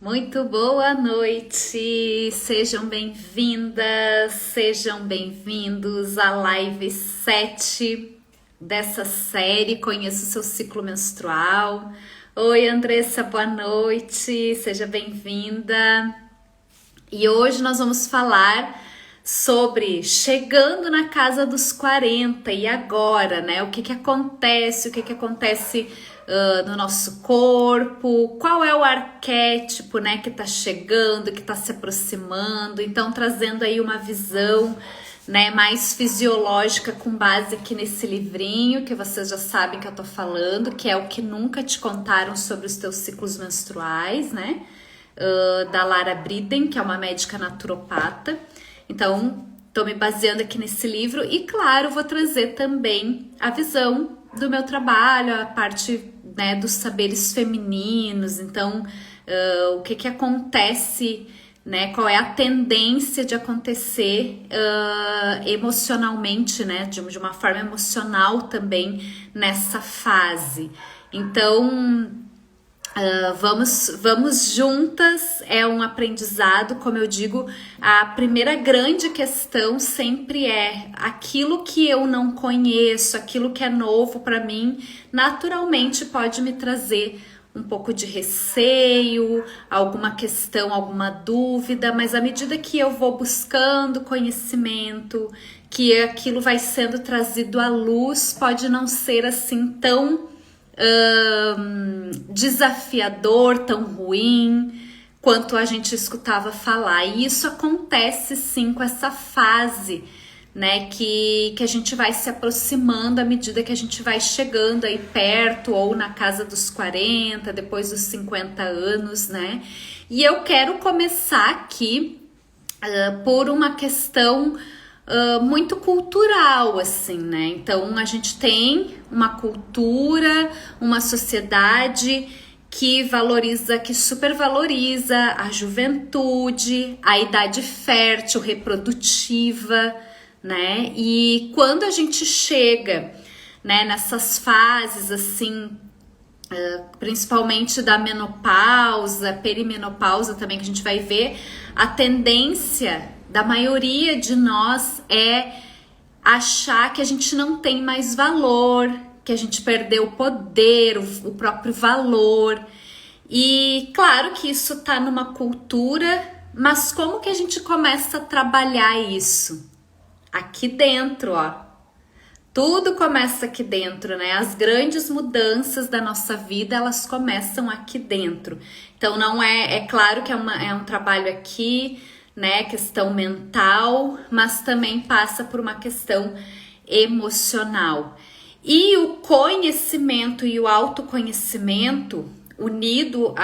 Muito boa noite, sejam bem-vindas, sejam bem-vindos à live 7 dessa série Conheça o Seu Ciclo Menstrual. Oi, Andressa, boa noite, seja bem-vinda. E hoje nós vamos falar sobre chegando na casa dos 40 e agora, né? O que acontece, no nosso corpo, qual é o arquétipo, né, que tá chegando, que tá se aproximando, então trazendo aí uma visão, né, mais fisiológica com base aqui nesse livrinho, que vocês já sabem que eu tô falando, que é O Que Nunca Te Contaram Sobre os Teus Ciclos Menstruais, né, da Lara Briden, que é uma médica naturopata. Então, tô me baseando aqui nesse livro e, claro, vou trazer também a visão do meu trabalho, a parte, né, dos saberes femininos. Então, o que acontece, né, qual é a tendência de acontecer emocionalmente, né, de uma forma emocional também nessa fase. Então, vamos juntas, é um aprendizado, como eu digo, a primeira grande questão sempre é aquilo que eu não conheço, aquilo que é novo para mim, naturalmente pode me trazer um pouco de receio, alguma questão, alguma dúvida, mas à medida que eu vou buscando conhecimento, que aquilo vai sendo trazido à luz, pode não ser assim tão desafiador, tão ruim quanto a gente escutava falar. E isso acontece sim com essa fase, né, que a gente vai se aproximando à medida que a gente vai chegando aí perto ou na casa dos 40, depois dos 50 anos, né? E eu quero começar aqui por uma questão muito cultural, assim, né? Então a gente tem uma cultura, uma sociedade que valoriza, que supervaloriza a juventude, a idade fértil, reprodutiva, né? E quando a gente chega, né, nessas fases assim, principalmente da menopausa, perimenopausa também, que a gente vai ver, a tendência da maioria de nós é achar que a gente não tem mais valor, que a gente perdeu o poder, o próprio valor. E claro que isso tá numa cultura, mas como que a gente começa a trabalhar isso? Aqui dentro, ó. Tudo começa aqui dentro, né? As grandes mudanças da nossa vida, elas começam aqui dentro. Então não é claro que é um trabalho aqui, né, questão mental, mas também passa por uma questão emocional. E o conhecimento e o autoconhecimento, unido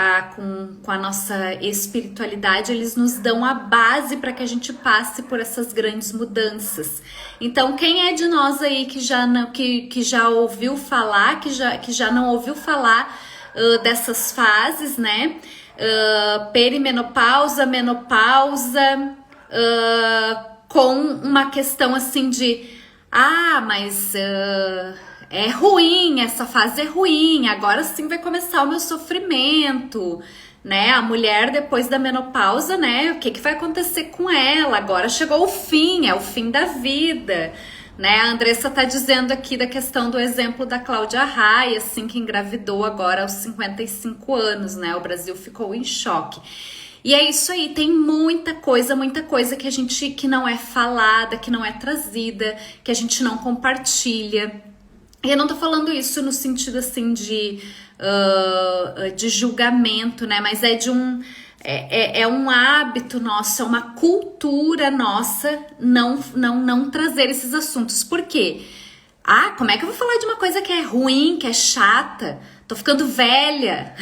com a nossa espiritualidade, eles nos dão a base para que a gente passe por essas grandes mudanças. Então, quem é de nós aí que já ouviu falar, que já não ouviu falar dessas fases, né? Perimenopausa, menopausa, com uma questão assim de mas é ruim, essa fase é ruim, agora sim vai começar o meu sofrimento, né? A mulher depois da menopausa, né? O que vai acontecer com ela? Agora chegou o fim, é o fim da vida, né? A Andressa tá dizendo aqui da questão do exemplo da Cláudia Raia, assim, que engravidou agora aos 55 anos, né? O Brasil ficou em choque. E é isso aí, tem muita coisa que não é falada, que não é trazida, que a gente não compartilha. E eu não tô falando isso no sentido assim de julgamento, né? Mas é um hábito nosso, é uma cultura nossa não trazer esses assuntos. Por quê? Como é que eu vou falar de uma coisa que é ruim, que é chata? Tô ficando velha,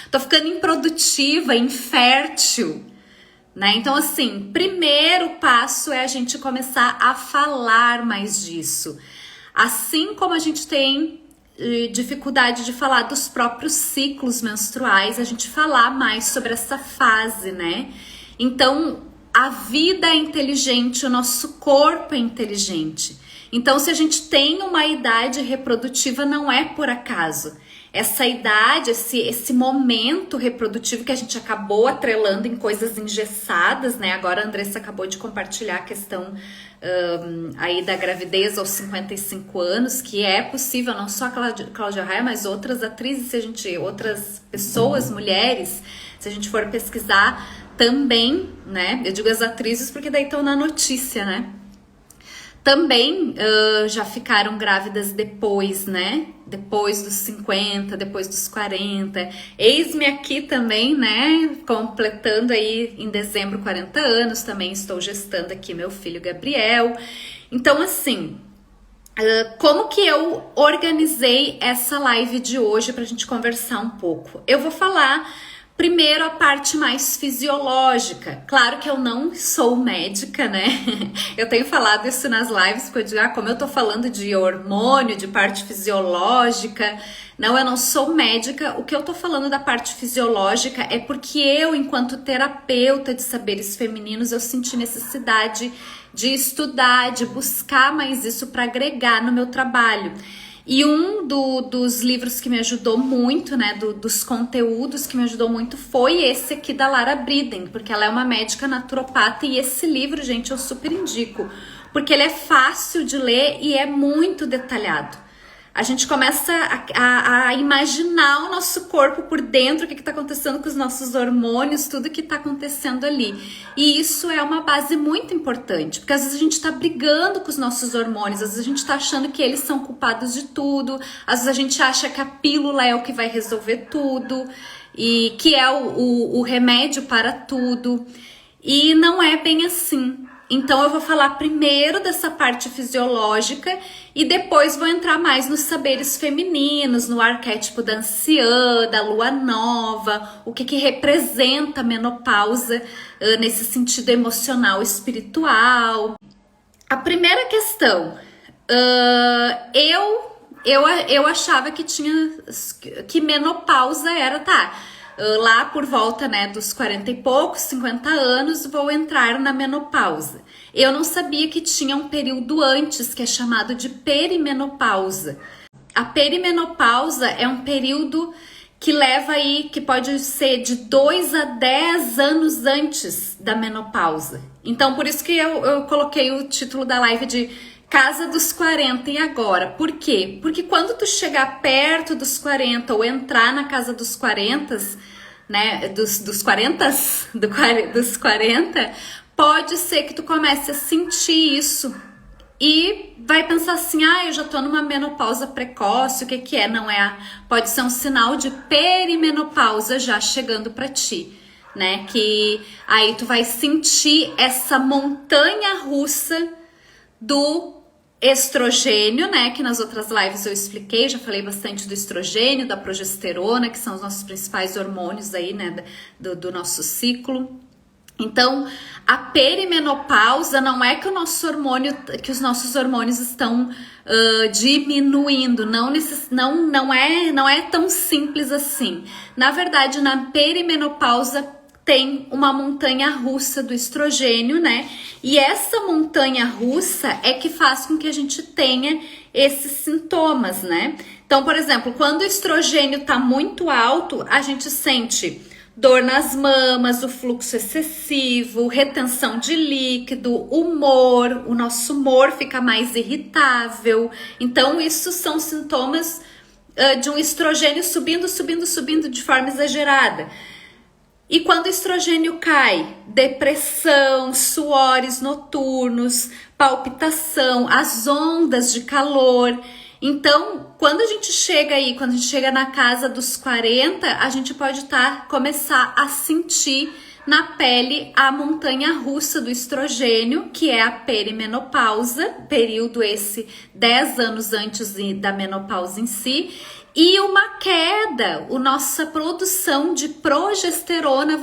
tô ficando improdutiva, infértil, né? Então, assim, primeiro passo é a gente começar a falar mais disso. Assim como a gente tem dificuldade de falar dos próprios ciclos menstruais, a gente falar mais sobre essa fase, né? Então, a vida é inteligente, o nosso corpo é inteligente. Então, se a gente tem uma idade reprodutiva, não é por acaso. essa idade, esse momento reprodutivo que a gente acabou atrelando em coisas engessadas, né? Agora a Andressa acabou de compartilhar a questão aí da gravidez aos 55 anos, que é possível, não só a Cláudia Raia, mas outras atrizes, outras pessoas, mulheres, se a gente for pesquisar também, né? Eu digo as atrizes porque daí estão na notícia, né? Também já ficaram grávidas depois, né? Depois dos 50, depois dos 40. Eis-me aqui também, né? Completando aí em dezembro 40 anos. Também estou gestando aqui meu filho Gabriel. Então, assim, como que eu organizei essa live de hoje pra gente conversar um pouco? Eu vou falar primeiro a parte mais fisiológica. Claro que eu não sou médica, né? Eu tenho falado isso nas lives, porque eu digo, como eu tô falando de hormônio, de parte fisiológica. Não, eu não sou médica. O que eu tô falando da parte fisiológica é porque eu, enquanto terapeuta de saberes femininos, eu senti necessidade de estudar, de buscar mais isso para agregar no meu trabalho. E um dos livros que me ajudou muito, né, dos conteúdos que me ajudou muito foi esse aqui da Lara Briden, porque ela é uma médica naturopata e esse livro, gente, eu super indico, porque ele é fácil de ler e é muito detalhado. A gente começa a imaginar o nosso corpo por dentro, o que está acontecendo com os nossos hormônios, tudo que está acontecendo ali. E isso é uma base muito importante, porque às vezes a gente está brigando com os nossos hormônios, às vezes a gente está achando que eles são culpados de tudo, às vezes a gente acha que a pílula é o que vai resolver tudo, e que é o remédio para tudo. E não é bem assim. Então eu vou falar primeiro dessa parte fisiológica e depois vou entrar mais nos saberes femininos, no arquétipo da anciã, da lua nova, o que representa a menopausa nesse sentido emocional, espiritual. A primeira questão, eu achava que menopausa era, lá por volta, né, dos 40 e poucos, 50 anos, vou entrar na menopausa. Eu não sabia que tinha um período antes, que é chamado de perimenopausa. A perimenopausa é um período que leva aí, que pode ser de 2 a 10 anos antes da menopausa. Então, por isso que eu coloquei o título da live de Casa dos 40 e agora. Por quê? Porque quando tu chegar perto dos 40 ou entrar na casa dos 40, né, dos 40, pode ser que tu comece a sentir isso e vai pensar assim, eu já tô numa menopausa precoce, o que é? Não é? Pode ser um sinal de perimenopausa já chegando pra ti, né? Que aí tu vai sentir essa montanha russa do estrogênio, né, que nas outras lives eu expliquei, já falei bastante do estrogênio, da progesterona, que são os nossos principais hormônios aí, né, do nosso ciclo. Então, a perimenopausa não é que os nossos hormônios estão diminuindo, não é tão simples assim. Na verdade, na perimenopausa tem uma montanha russa do estrogênio, né? E essa montanha russa é que faz com que a gente tenha esses sintomas, né? Então, por exemplo, quando o estrogênio tá muito alto, a gente sente dor nas mamas, o fluxo excessivo, retenção de líquido, humor, o nosso humor fica mais irritável. Então, isso são sintomas de um estrogênio subindo de forma exagerada. E quando o estrogênio cai, depressão, suores noturnos, palpitação, as ondas de calor. Então, quando a gente chega na casa dos 40, a gente pode começar a sentir na pele a montanha russa do estrogênio, que é a perimenopausa, período esse 10 anos antes da menopausa em si. E uma queda, a nossa produção de progesterona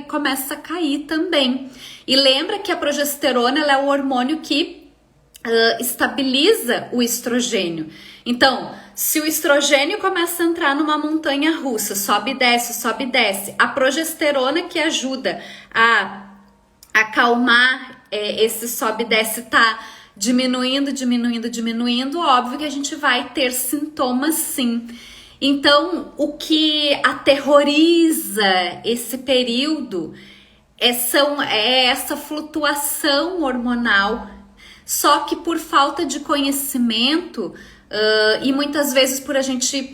começa a cair também. E lembra que a progesterona ela é o hormônio que estabiliza o estrogênio. Então, se o estrogênio começa a entrar numa montanha russa, sobe e desce, a progesterona que ajuda a acalmar esse sobe e desce diminuindo, óbvio que a gente vai ter sintomas sim. Então, o que aterroriza esse período é essa flutuação hormonal, só que por falta de conhecimento e muitas vezes por a gente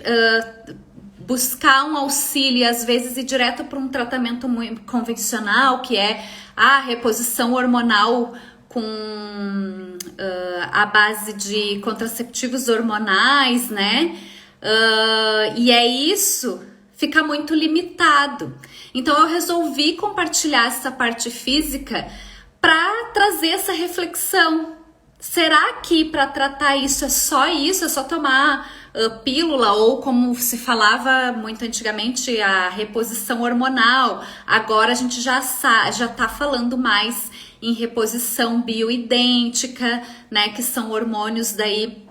buscar um auxílio e às vezes ir direto para um tratamento muito convencional, que é a reposição hormonal com a base de contraceptivos hormonais, né? E é isso, fica muito limitado. Então eu resolvi compartilhar essa parte física para trazer essa reflexão. Será que para tratar isso é só isso? É só tomar pílula, ou como se falava muito antigamente, a reposição hormonal? Agora a gente já tá falando mais em reposição bioidêntica, né? Que são hormônios daí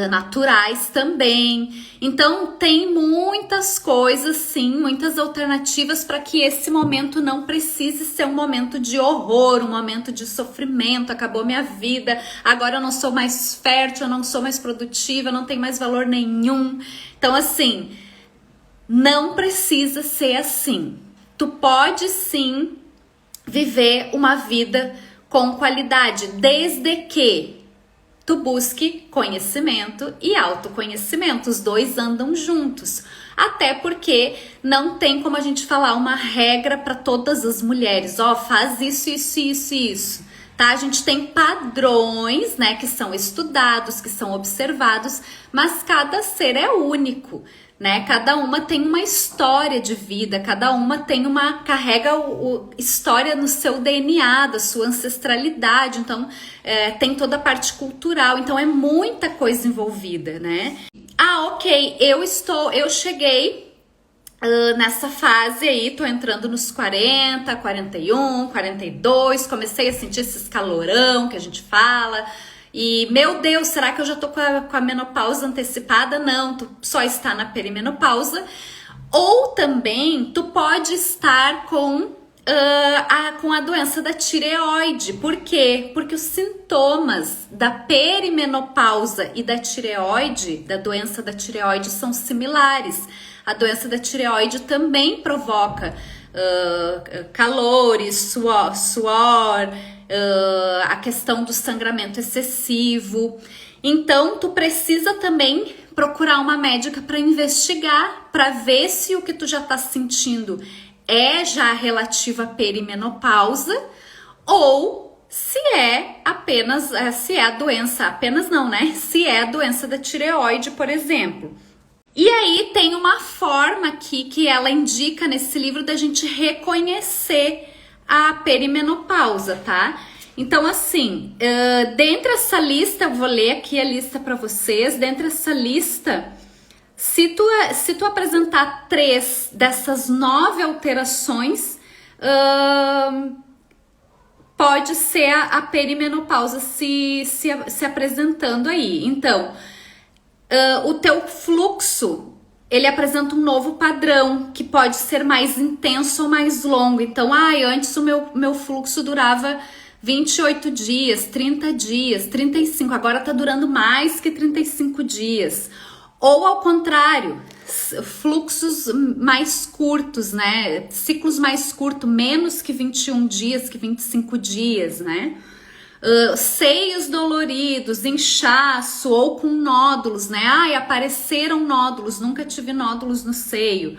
naturais também. Então tem muitas coisas, sim, muitas alternativas para que esse momento não precise ser um momento de horror, um momento de sofrimento. Acabou minha vida, agora eu não sou mais fértil, eu não sou mais produtiva, eu não tenho mais valor nenhum. Então assim, não precisa ser assim. Tu pode sim viver uma vida com qualidade, desde que tu busque conhecimento e autoconhecimento, os dois andam juntos. Até porque não tem como a gente falar uma regra para todas as mulheres, faz isso, isso, isso, isso, tá? A gente tem padrões, né, que são estudados, que são observados, mas cada ser é único, né? Cada uma tem uma história de vida, cada uma carrega história no seu DNA, da sua ancestralidade, então tem toda a parte cultural, então é muita coisa envolvida, né? Ok, eu cheguei nessa fase aí, tô entrando nos 40, 41, 42, comecei a sentir esse calorão que a gente fala. E, meu Deus, será que eu já tô com a menopausa antecipada? Não, tu só está na perimenopausa. Ou também, tu pode estar com a doença da tireoide. Por quê? Porque os sintomas da perimenopausa e da tireoide, da doença da tireoide, são similares. A doença da tireoide também provoca calores, suor, a questão do sangramento excessivo. Então tu precisa também procurar uma médica para investigar, para ver se o que tu já tá sentindo é já relativa à perimenopausa, ou se é apenas, se é a doença, apenas não, né? Se é a doença da tireoide, por exemplo. E aí tem uma forma aqui que ela indica nesse livro da gente reconhecer a perimenopausa, tá? Então assim, dentre essa lista, eu vou ler aqui a lista para vocês. Dentre essa lista, se tu apresentar 3 dessas 9 alterações, pode ser a perimenopausa se apresentando aí. Então, o teu fluxo, ele apresenta um novo padrão, que pode ser mais intenso ou mais longo. Então, antes o meu fluxo durava 28 dias, 30 dias, 35, agora tá durando mais que 35 dias. Ou ao contrário, fluxos mais curtos, né? Ciclos mais curtos, menos que 21 dias, que 25 dias, né? Seios doloridos, inchaço ou com nódulos, né? Apareceram nódulos, nunca tive nódulos no seio.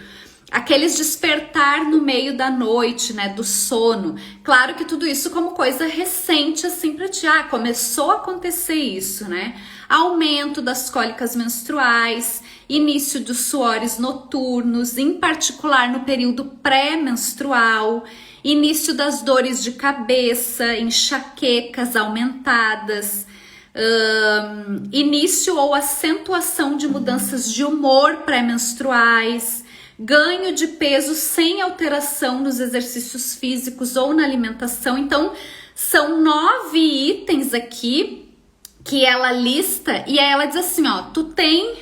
Aqueles despertar no meio da noite, né? Do sono. Claro que tudo isso como coisa recente, assim, pra ti. Começou a acontecer isso, né? Aumento das cólicas menstruais, início dos suores noturnos, em particular no período pré-menstrual, início das dores de cabeça, enxaquecas aumentadas, início ou acentuação de mudanças de humor pré-menstruais, ganho de peso sem alteração nos exercícios físicos ou na alimentação. Então, são 9 itens aqui que ela lista, e aí ela diz assim, tu tem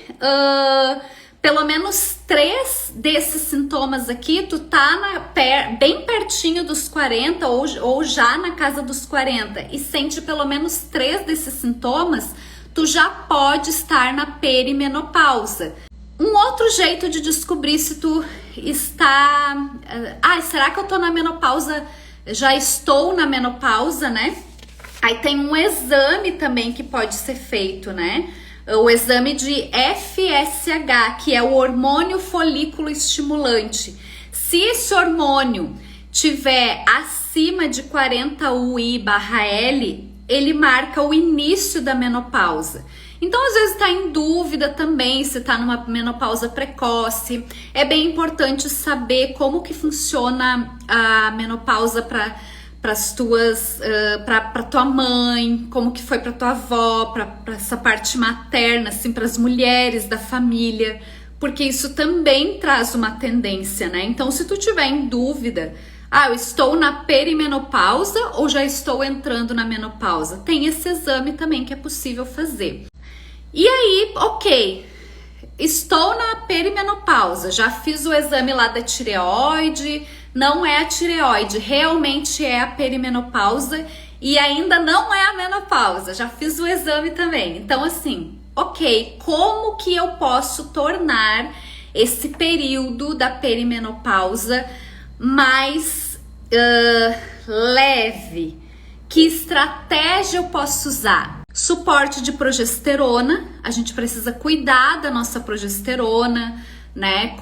pelo menos 3 desses sintomas aqui, tu tá bem pertinho dos 40 ou já na casa dos 40 e sente pelo menos 3 desses sintomas, tu já pode estar na perimenopausa. Um outro jeito de descobrir se tu está... será que eu tô na menopausa? Já estou na menopausa, né? Aí tem um exame também que pode ser feito, né? O exame de FSH, que é o hormônio folículo estimulante. Se esse hormônio tiver acima de 40 UI/L, ele marca o início da menopausa. Então, às vezes tá em dúvida também se tá numa menopausa precoce. É bem importante saber como que funciona a menopausa para tua mãe, como que foi para tua avó, para essa parte materna, assim, para as mulheres da família, porque isso também traz uma tendência, né? Então, se tu tiver em dúvida, eu estou na perimenopausa ou já estou entrando na menopausa, tem esse exame também que é possível fazer. E aí, ok, estou na perimenopausa, já fiz o exame lá da tireoide, não é a tireoide, realmente é a perimenopausa e ainda não é a menopausa, já fiz o exame também. Então assim, ok, como que eu posso tornar esse período da perimenopausa mais leve? Que estratégia eu posso usar? Suporte de progesterona, a gente precisa cuidar da nossa progesterona, né,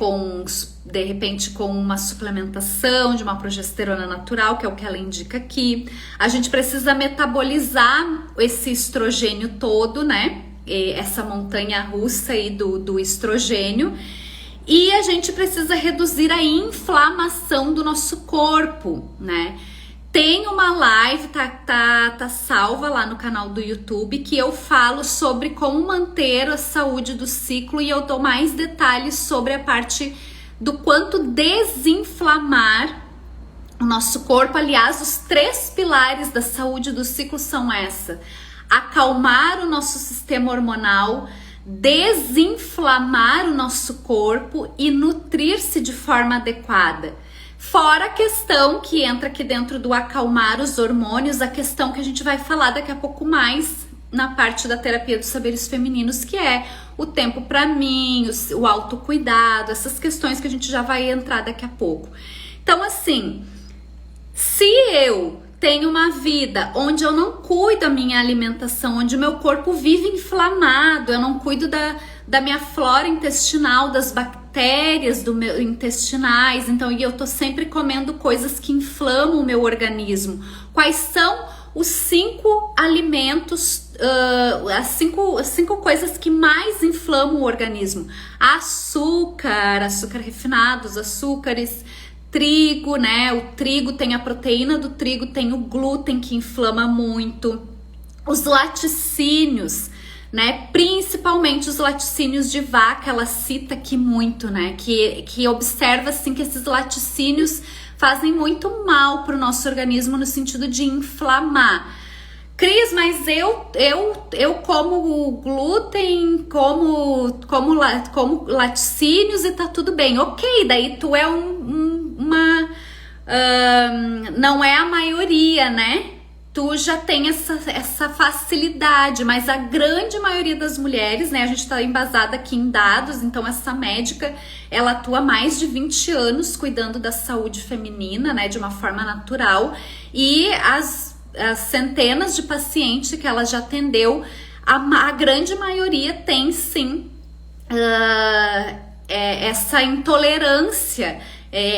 de repente com uma suplementação de uma progesterona natural, que é o que ela indica aqui. A gente precisa metabolizar esse estrogênio todo, né, essa montanha russa aí do estrogênio. E a gente precisa reduzir a inflamação do nosso corpo, né. Tem uma live, tá salva lá no canal do YouTube, que eu falo sobre como manter a saúde do ciclo e eu dou mais detalhes sobre a parte do quanto desinflamar o nosso corpo. Aliás, os 3 pilares da saúde do ciclo são acalmar o nosso sistema hormonal, desinflamar o nosso corpo e nutrir-se de forma adequada. Fora a questão que entra aqui dentro do acalmar os hormônios, a questão que a gente vai falar daqui a pouco mais na parte da terapia dos saberes femininos, que é o tempo para mim, o autocuidado, essas questões que a gente já vai entrar daqui a pouco. Então, assim, se eu tenho uma vida onde eu não cuido da minha alimentação, onde o meu corpo vive inflamado, eu não cuido da minha flora intestinal, das bactérias do meu intestinais, então eu tô sempre comendo coisas que inflamam o meu organismo. Quais são os 5 alimentos, as cinco coisas que mais inflamam o organismo? Açúcar refinado, os açúcares, trigo, né? O trigo tem a proteína do trigo, tem o glúten que inflama muito, os laticínios, né? Principalmente os laticínios de vaca, ela cita aqui muito, né? Que observa assim que esses laticínios fazem muito mal para o nosso organismo no sentido de inflamar. Cris, mas eu como glúten, como laticínios e tá tudo bem. Ok, daí tu é não é a maioria, né? Tu já tem essa facilidade, mas a grande maioria das mulheres, né? A gente tá embasada aqui em dados, então essa médica, ela atua mais de 20 anos cuidando da saúde feminina, né? De uma forma natural, e as centenas de pacientes que ela já atendeu, a grande maioria tem sim essa intolerância,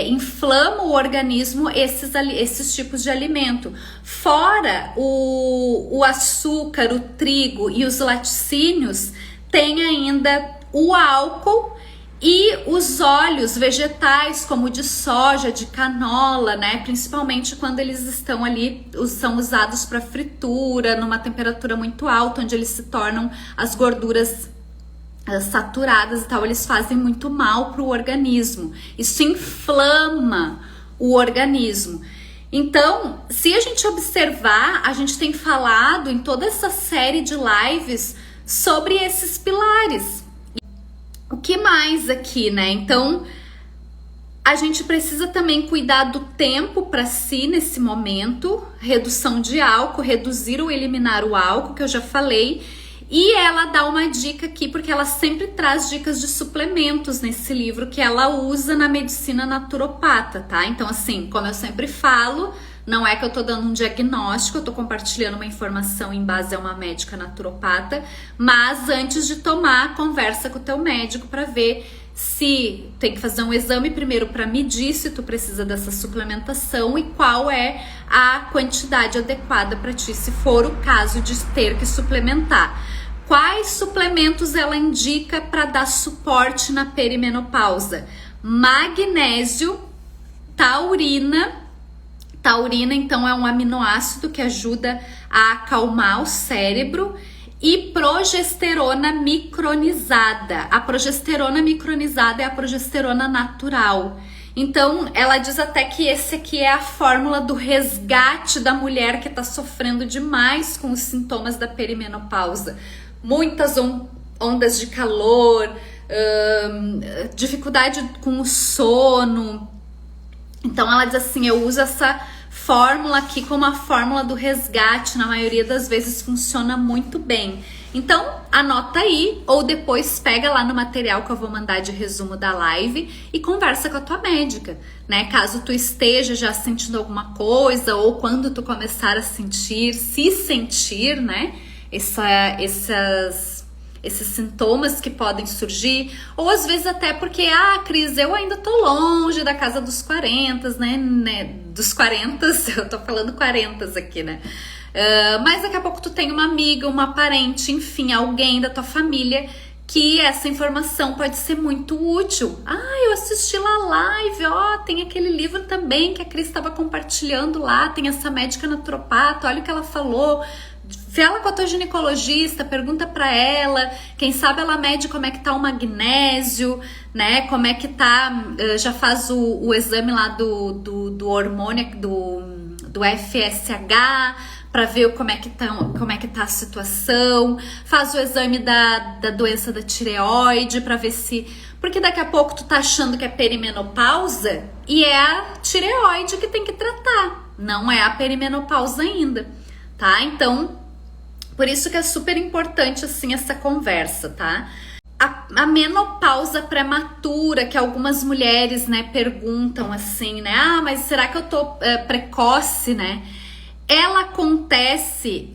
inflama o organismo esses tipos de alimento. Fora o açúcar, o trigo e os laticínios, tem ainda o álcool e os óleos vegetais, como de soja, de canola, né? Principalmente quando eles estão ali, são usados para fritura, numa temperatura muito alta, onde eles se tornam as gorduras saturadas e tal, eles fazem muito mal para o organismo. Isso inflama o organismo. Então, se a gente observar, a gente tem falado em toda essa série de lives sobre esses pilares. O que mais aqui, né? Então, a gente precisa também cuidar do tempo para si nesse momento, redução de álcool, reduzir ou eliminar o álcool, que eu já falei, E ela dá uma dica aqui, porque ela sempre traz dicas de suplementos nesse livro que ela usa na medicina naturopata, tá? Então, assim, como eu sempre falo, não é que eu tô dando um diagnóstico, eu tô compartilhando uma informação em base a uma médica naturopata, mas antes de tomar, conversa com o teu médico para ver se tem que fazer um exame primeiro para medir se tu precisa dessa suplementação e qual é a quantidade adequada para ti, se for o caso de ter que suplementar. Quais suplementos ela indica para dar suporte na perimenopausa? Magnésio, taurina. Taurina, então, é um aminoácido que ajuda a acalmar o cérebro, e progesterona micronizada. A progesterona micronizada é a progesterona natural. Então, ela diz até que esse aqui é a fórmula do resgate da mulher que está sofrendo demais com os sintomas da perimenopausa. Muitas ondas de calor, dificuldade com o sono. Então, ela diz assim, eu uso essa fórmula aqui como a fórmula do resgate, na maioria das vezes funciona muito bem. Então, anota aí, ou depois pega lá no material que eu vou mandar de resumo da live e conversa com a tua médica, né? Caso tu esteja já sentindo alguma coisa, ou quando tu começar a sentir, se sentir, né? Esses sintomas que podem surgir, ou às vezes até porque, Cris, eu ainda tô longe da casa dos 40, né? Dos 40, eu tô falando 40 aqui, né? Mas daqui a pouco tu tem uma amiga, uma parente, enfim, alguém da tua família que essa informação pode ser muito útil. Eu assisti lá a live, tem aquele livro também que a Cris estava compartilhando lá, tem essa médica naturopata, olha o que ela falou. Fala com a tua ginecologista, pergunta pra ela, quem sabe ela mede como é que tá o magnésio, né, como é que tá, já faz o exame lá do hormônio, do FSH, pra ver como é que tá a situação, faz o exame da doença da tireoide, pra ver se, porque daqui a pouco tu tá achando que é perimenopausa, e é a tireoide que tem que tratar, não é a perimenopausa ainda, tá? Então, por isso que é super importante, assim, essa conversa, tá? A menopausa prematura, que algumas mulheres, né, perguntam assim, né? Mas será que eu tô precoce, né? Ela acontece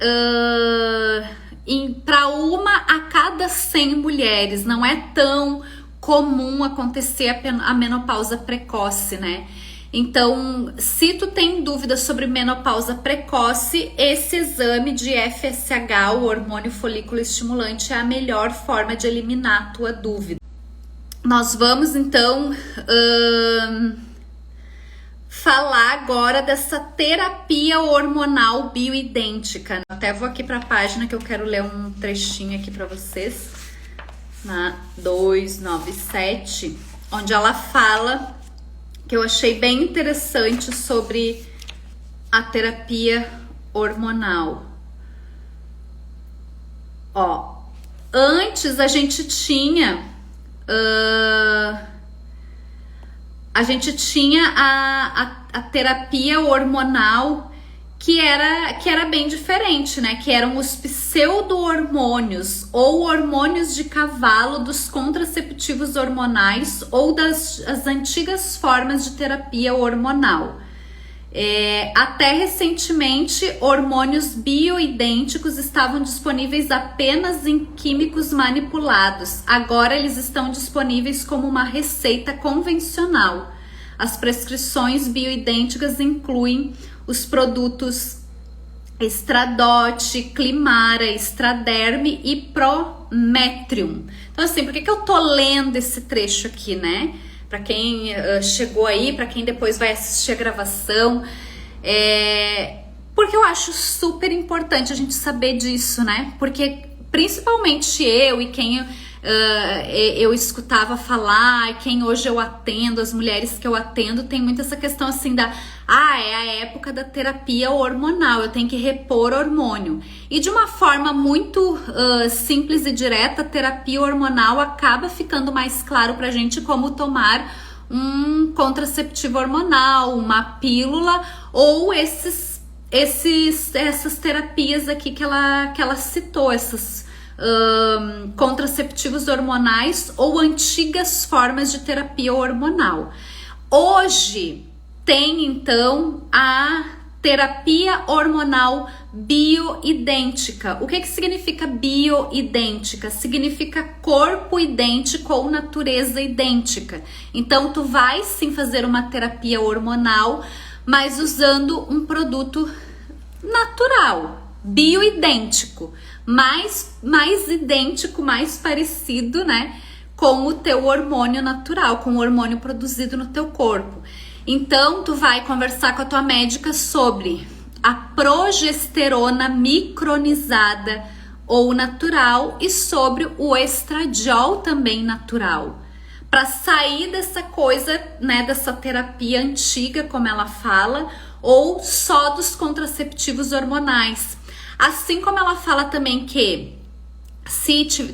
para 1 a cada 100 mulheres. Não é tão comum acontecer a menopausa precoce, né? Então, se tu tem dúvidas sobre menopausa precoce, esse exame de FSH, o hormônio folículo estimulante, é a melhor forma de eliminar a tua dúvida. Nós vamos, então, falar agora dessa terapia hormonal bioidêntica. Até vou aqui para a página que eu quero ler um trechinho aqui para vocês, na 297, onde ela fala, que eu achei bem interessante, sobre a terapia hormonal. Antes a gente tinha a terapia hormonal que era bem diferente, né? Que eram os pseudo-hormônios ou hormônios de cavalo dos contraceptivos hormonais ou as antigas formas de terapia hormonal. Até recentemente, hormônios bioidênticos estavam disponíveis apenas em químicos manipulados. Agora eles estão disponíveis como uma receita convencional. As prescrições bioidênticas incluem os produtos Estradote, Climara, Estraderme e Prometrium. Então, assim, por que eu tô lendo esse trecho aqui, né? Para quem chegou aí, para quem depois vai assistir a gravação, porque eu acho super importante a gente saber disso, né? Porque principalmente eu e quem eu escutava falar, e quem hoje eu atendo, as mulheres que eu atendo, tem muito essa questão assim é a época da terapia hormonal, eu tenho que repor hormônio. E de uma forma muito simples e direta, a terapia hormonal acaba ficando mais claro pra gente como tomar um contraceptivo hormonal, uma pílula, ou essas terapias aqui que ela citou, essas contraceptivos hormonais ou antigas formas de terapia hormonal. Hoje tem então a terapia hormonal bioidêntica. O que significa bioidêntica? Significa corpo idêntico ou natureza idêntica. Então tu vai sim fazer uma terapia hormonal, mas usando um produto natural, bioidêntico, mais idêntico, mais parecido, né, com o teu hormônio natural, com o hormônio produzido no teu corpo. Então, tu vai conversar com a tua médica sobre a progesterona micronizada ou natural e sobre o estradiol também natural. Para sair dessa coisa, né, dessa terapia antiga, como ela fala, ou só dos contraceptivos hormonais. Assim como ela fala também que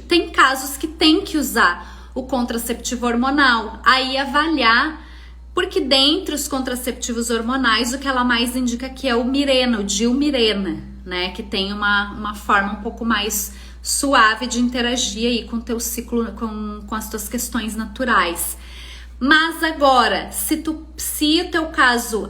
tem casos que tem que usar o contraceptivo hormonal, aí avaliar, porque dentre os contraceptivos hormonais, o que ela mais indica aqui é o Mirena, o Dilmirena, né? Que tem uma forma um pouco mais suave de interagir aí com o teu ciclo, com as tuas questões naturais. Mas agora, se o teu caso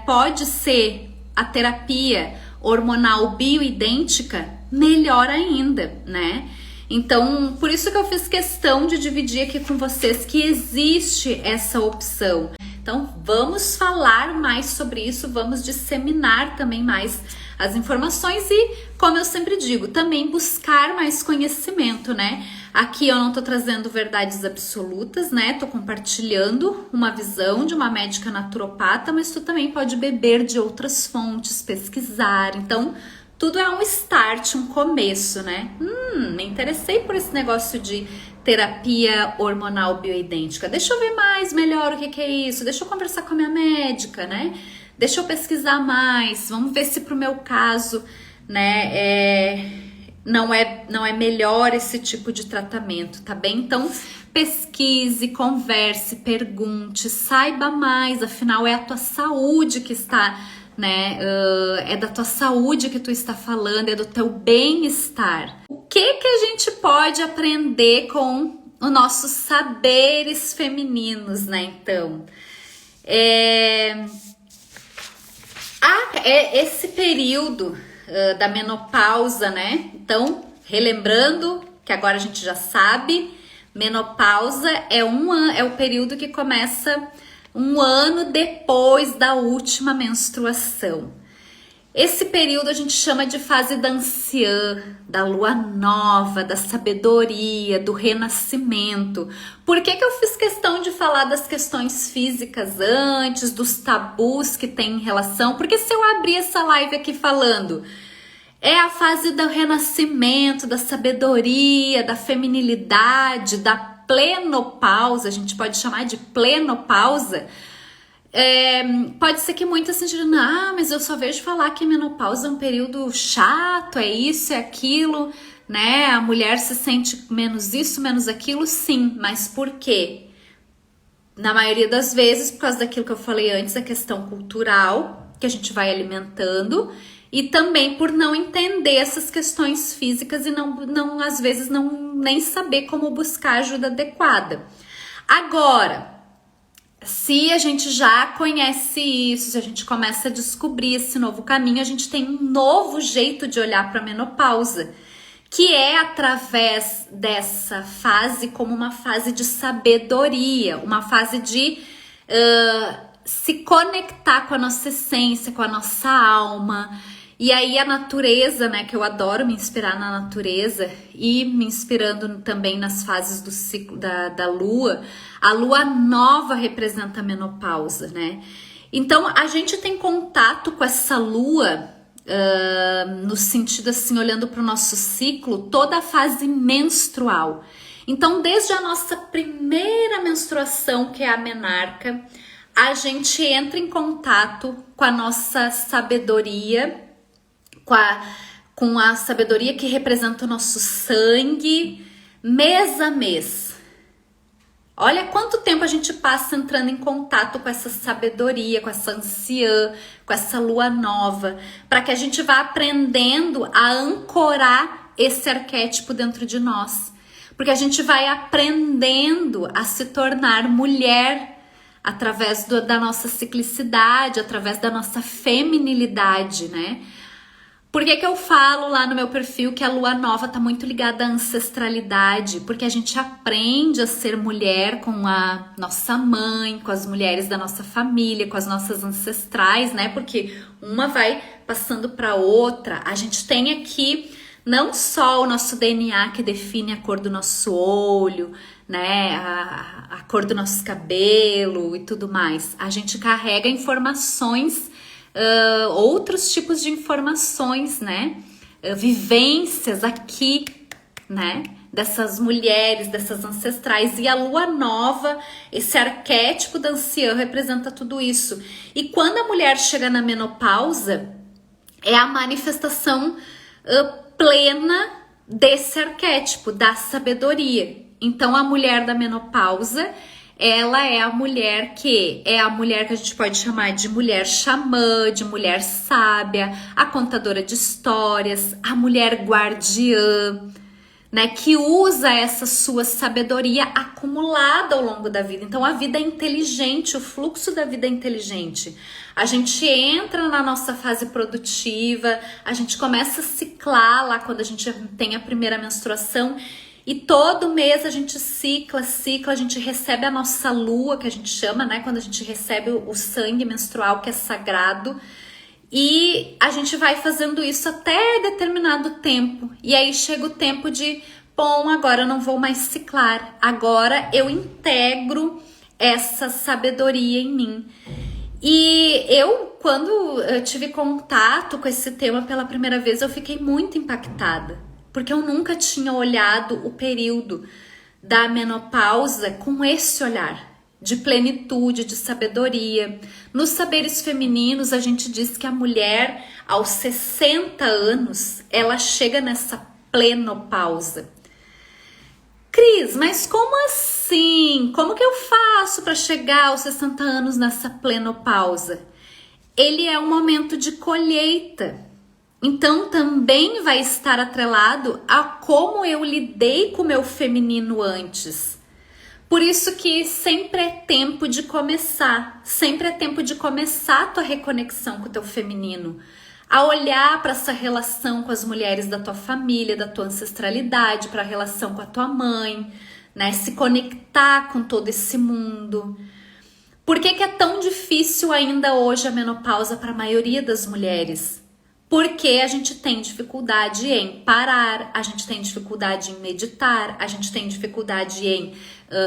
pode ser a terapia hormonal bioidêntica, melhor ainda, né? Então, por isso que eu fiz questão de dividir aqui com vocês que existe essa opção. Então, vamos falar mais sobre isso, vamos disseminar também mais as informações e, como eu sempre digo, também buscar mais conhecimento, né? Aqui eu não tô trazendo verdades absolutas, né? Tô compartilhando uma visão de uma médica naturopata, mas tu também pode beber de outras fontes, pesquisar. Então, tudo é um start, um começo, né? Me interessei por esse negócio de terapia hormonal bioidêntica. Deixa eu ver mais, melhor o que é isso. Deixa eu conversar com a minha médica, né? Deixa eu pesquisar mais. Vamos ver se pro meu caso, né, não é melhor esse tipo de tratamento, tá bem? Então, pesquise, converse, pergunte, saiba mais. Afinal, é a tua saúde que está, né? É da tua saúde que tu está falando, é do teu bem-estar. O que a gente pode aprender com os nossos saberes femininos, né? Então, esse período da menopausa, né? Então, relembrando que agora a gente já sabe, menopausa é o período que começa um ano depois da última menstruação. Esse período a gente chama de fase da anciã, da lua nova, da sabedoria, do renascimento. Por que eu fiz questão de falar das questões físicas antes, dos tabus que tem em relação? Porque se eu abrir essa live aqui falando, é a fase do renascimento, da sabedoria, da feminilidade, da plenopausa, a gente pode chamar de plenopausa. Pode ser que muitas sejam, mas eu só vejo falar que a menopausa é um período chato, é isso, é aquilo, né? A mulher se sente menos isso, menos aquilo, sim, mas por quê? Na maioria das vezes, por causa daquilo que eu falei antes, a questão cultural, que a gente vai alimentando, e também por não entender essas questões físicas e não às vezes nem saber como buscar ajuda adequada. Agora, se a gente já conhece isso, se a gente começa a descobrir esse novo caminho, a gente tem um novo jeito de olhar para a menopausa, que é através dessa fase como uma fase de sabedoria, uma fase de se conectar com a nossa essência, com a nossa alma. E aí a natureza, né, que eu adoro me inspirar na natureza e me inspirando também nas fases do ciclo da lua, a lua nova representa a menopausa, né? Então a gente tem contato com essa lua no sentido assim, olhando para o nosso ciclo, toda a fase menstrual. Então desde a nossa primeira menstruação, que é a menarca, a gente entra em contato com a nossa sabedoria, com a sabedoria que representa o nosso sangue, mês a mês. Olha quanto tempo a gente passa entrando em contato com essa sabedoria, com essa anciã, com essa lua nova, para que a gente vá aprendendo a ancorar esse arquétipo dentro de nós. Porque a gente vai aprendendo a se tornar mulher através da nossa ciclicidade, através da nossa feminilidade, né? Por que que eu falo lá no meu perfil que a lua nova tá muito ligada à ancestralidade? Porque a gente aprende a ser mulher com a nossa mãe, com as mulheres da nossa família, com as nossas ancestrais, né? Porque uma vai passando para outra. A gente tem aqui não só o nosso DNA que define a cor do nosso olho, né? A cor do nosso cabelo e tudo mais. A gente carrega informações, outros tipos de informações, né? Vivências aqui, né? Dessas mulheres, dessas ancestrais. E a lua nova, esse arquétipo da anciã representa tudo isso. E quando a mulher chega na menopausa, é a manifestação plena desse arquétipo, da sabedoria. Então a mulher da menopausa, ela é a mulher que a gente pode chamar de mulher xamã, de mulher sábia, a contadora de histórias, a mulher guardiã, né, que usa essa sua sabedoria acumulada ao longo da vida. Então a vida é inteligente, o fluxo da vida é inteligente. A gente entra na nossa fase produtiva, a gente começa a ciclar lá quando a gente tem a primeira menstruação, e todo mês a gente cicla, a gente recebe a nossa lua, que a gente chama, né, quando a gente recebe o sangue menstrual, que é sagrado. E a gente vai fazendo isso até determinado tempo. E aí chega o tempo de, bom, agora eu não vou mais ciclar. Agora eu integro essa sabedoria em mim. E quando eu tive contato com esse tema pela primeira vez, eu fiquei muito impactada. Porque eu nunca tinha olhado o período da menopausa com esse olhar de plenitude, de sabedoria. Nos saberes femininos, a gente diz que a mulher, aos 60 anos, ela chega nessa plenopausa. Cris, mas como assim? Como que eu faço para chegar aos 60 anos nessa plenopausa? Ele é um momento de colheita. Então também vai estar atrelado a como eu lidei com o meu feminino antes. Por isso que sempre é tempo de começar, sempre é tempo de começar a tua reconexão com o teu feminino, a olhar para essa relação com as mulheres da tua família, da tua ancestralidade, para a relação com a tua mãe, né? Se conectar com todo esse mundo. Por que é tão difícil ainda hoje a menopausa para a maioria das mulheres? Porque a gente tem dificuldade em parar, a gente tem dificuldade em meditar, a gente tem dificuldade em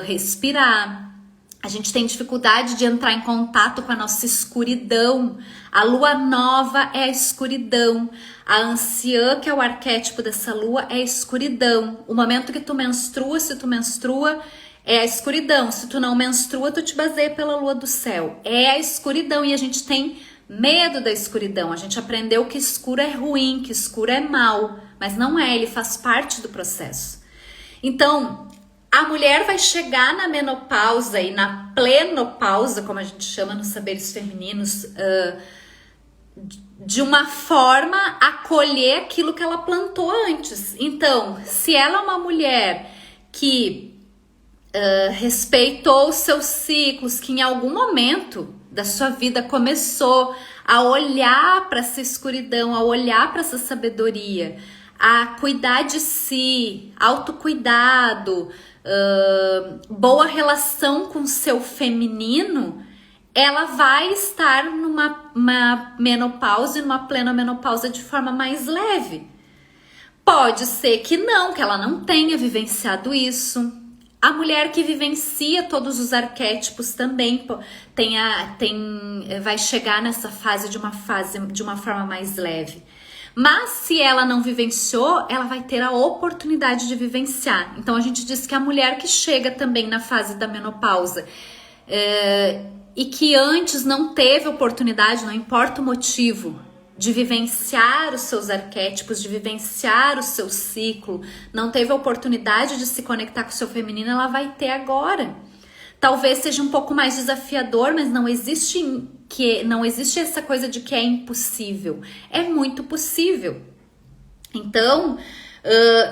respirar, a gente tem dificuldade de entrar em contato com a nossa escuridão. A lua nova é a escuridão. A anciã, que é o arquétipo dessa lua, é a escuridão. O momento que tu menstrua, se tu menstrua, é a escuridão. Se tu não menstrua, tu te baseia pela lua do céu. É a escuridão e a gente tem medo da escuridão. A gente aprendeu que escuro é ruim, que escuro é mal, mas não é, ele faz parte do processo. Então, a mulher vai chegar na menopausa e na plenopausa, como a gente chama nos saberes femininos, de uma forma a colher aquilo que ela plantou antes. Então, se ela é uma mulher que respeitou os seus ciclos, que em algum momento da sua vida começou a olhar para essa escuridão, a olhar para essa sabedoria, a cuidar de si, autocuidado, boa relação com o seu feminino, ela vai estar numa menopausa e numa plena menopausa de forma mais leve. Pode ser que não, que ela não tenha vivenciado isso. A mulher que vivencia todos os arquétipos também vai chegar nessa fase de uma forma mais leve. Mas se ela não vivenciou, ela vai ter a oportunidade de vivenciar. Então a gente diz que a mulher que chega também na fase da menopausa e que antes não teve oportunidade, não importa o motivo, de vivenciar os seus arquétipos, de vivenciar o seu ciclo, não teve a oportunidade de se conectar com o seu feminino, ela vai ter agora. Talvez seja um pouco mais desafiador, mas não existe essa coisa de que é impossível. É muito possível. Então,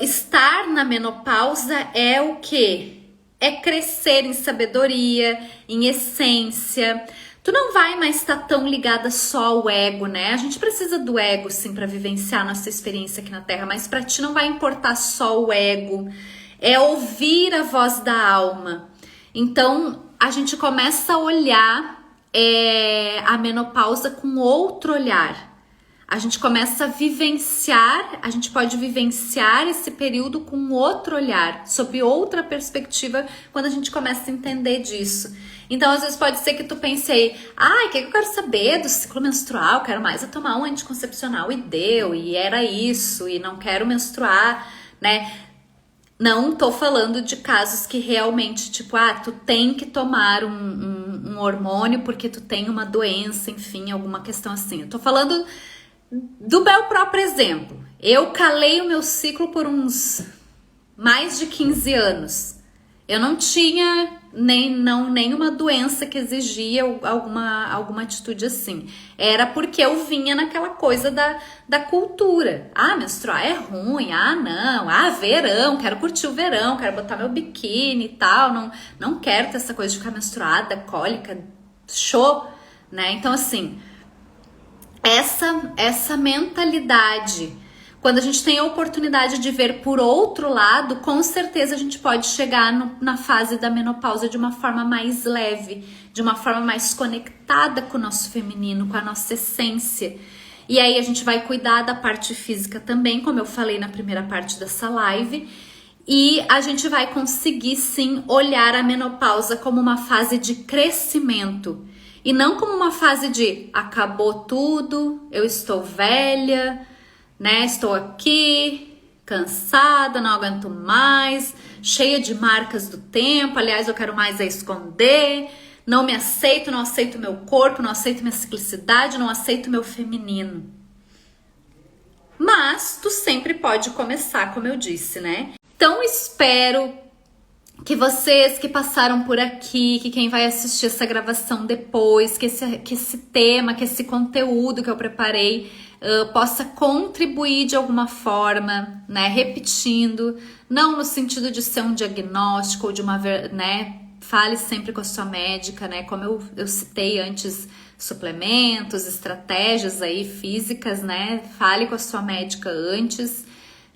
Estar na menopausa é o quê? É crescer em sabedoria, em essência. Tu não vai mais estar tão ligada só ao ego, né? A gente precisa do ego, sim, para vivenciar nossa experiência aqui na Terra, mas para ti não vai importar só o ego. É ouvir a voz da alma. Então, a gente começa a olhar a menopausa com outro olhar. A gente começa a vivenciar, a gente pode vivenciar esse período com outro olhar, sob outra perspectiva, quando a gente começa a entender disso. Então, às vezes pode ser que tu pense aí, o que eu quero saber do ciclo menstrual? Quero mais tomar um anticoncepcional e deu, e era isso, e não quero menstruar, né? Não tô falando de casos que realmente, tipo, tu tem que tomar um hormônio porque tu tem uma doença, enfim, alguma questão assim. Eu tô falando do meu próprio exemplo. Eu calei o meu ciclo por uns mais de 15 anos. Eu não tinha nenhuma doença que exigia alguma atitude assim. Era porque eu vinha naquela coisa da cultura. Menstruar é ruim, não, verão, quero curtir o verão, quero botar meu biquíni e tal, não quero ter essa coisa de ficar menstruada, cólica, show, né? Então assim, essa mentalidade, quando a gente tem a oportunidade de ver por outro lado, com certeza a gente pode chegar na fase da menopausa de uma forma mais leve, de uma forma mais conectada com o nosso feminino, com a nossa essência. E aí a gente vai cuidar da parte física também, como eu falei na primeira parte dessa live, e a gente vai conseguir sim olhar a menopausa como uma fase de crescimento. E não como uma fase de acabou tudo, eu estou velha, né? Estou aqui, cansada, não aguento mais, cheia de marcas do tempo. Aliás, eu quero mais esconder, não me aceito, não aceito meu corpo, não aceito minha ciclicidade, não aceito meu feminino. Mas tu sempre pode começar, como eu disse, né? Então espero que vocês que passaram por aqui, que quem vai assistir essa gravação depois, que esse tema, que esse conteúdo que eu preparei possa contribuir de alguma forma, né? Repetindo, não no sentido de ser um diagnóstico ou de uma, né? Fale sempre com a sua médica, né? Como eu citei antes, suplementos, estratégias aí físicas, né? Fale com a sua médica antes,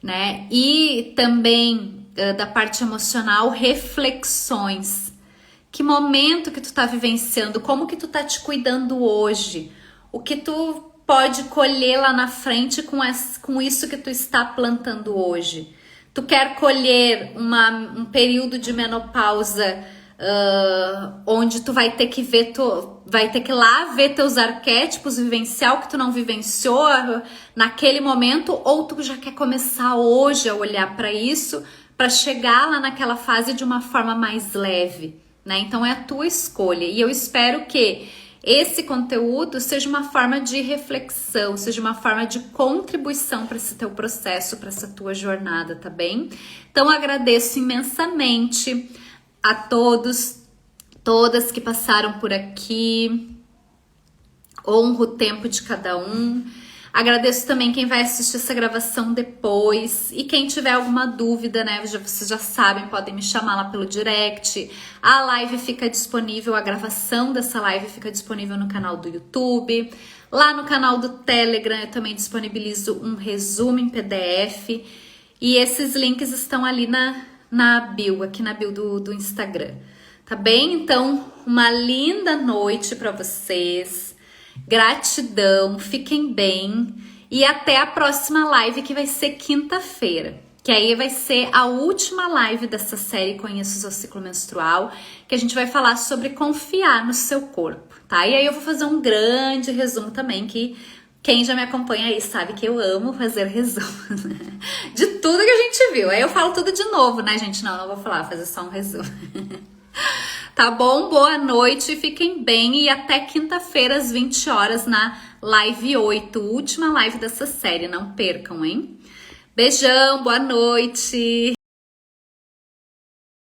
né? E também da parte emocional, reflexões. Que momento que tu tá vivenciando? Como que tu tá te cuidando hoje? O que tu pode colher lá na frente com isso que tu está plantando hoje? Tu quer colher um período de menopausa onde tu vai ter que ir lá ver teus arquétipos, vivenciar o que tu não vivenciou naquele momento, ou tu já quer começar hoje a olhar para isso, para chegar lá naquela fase de uma forma mais leve, né? Então é a tua escolha, e eu espero que esse conteúdo seja uma forma de reflexão, seja uma forma de contribuição para esse teu processo, para essa tua jornada, tá bem? Então agradeço imensamente a todos, todas que passaram por aqui, honro o tempo de cada um. Agradeço também quem vai assistir essa gravação depois, e quem tiver alguma dúvida, né, vocês já sabem, podem me chamar lá pelo direct. A live fica disponível, a gravação dessa live fica disponível no canal do YouTube. Lá no canal do Telegram eu também disponibilizo um resumo em PDF, e esses links estão ali na bio, aqui na bio do Instagram, tá bem? Então, uma linda noite para vocês. Gratidão, fiquem bem e até a próxima live, que vai ser quinta-feira, que aí vai ser a última live dessa série Conheça o Seu Ciclo Menstrual, que a gente vai falar sobre confiar no seu corpo, tá? E aí eu vou fazer um grande resumo também, que quem já me acompanha aí sabe que eu amo fazer resumo de tudo que a gente viu. Aí eu falo tudo de novo, né, gente? Não vou falar, vou fazer só um resumo. Tá bom? Boa noite, fiquem bem e até quinta-feira às 20 horas na live 8, última live dessa série, não percam, hein? Beijão, boa noite!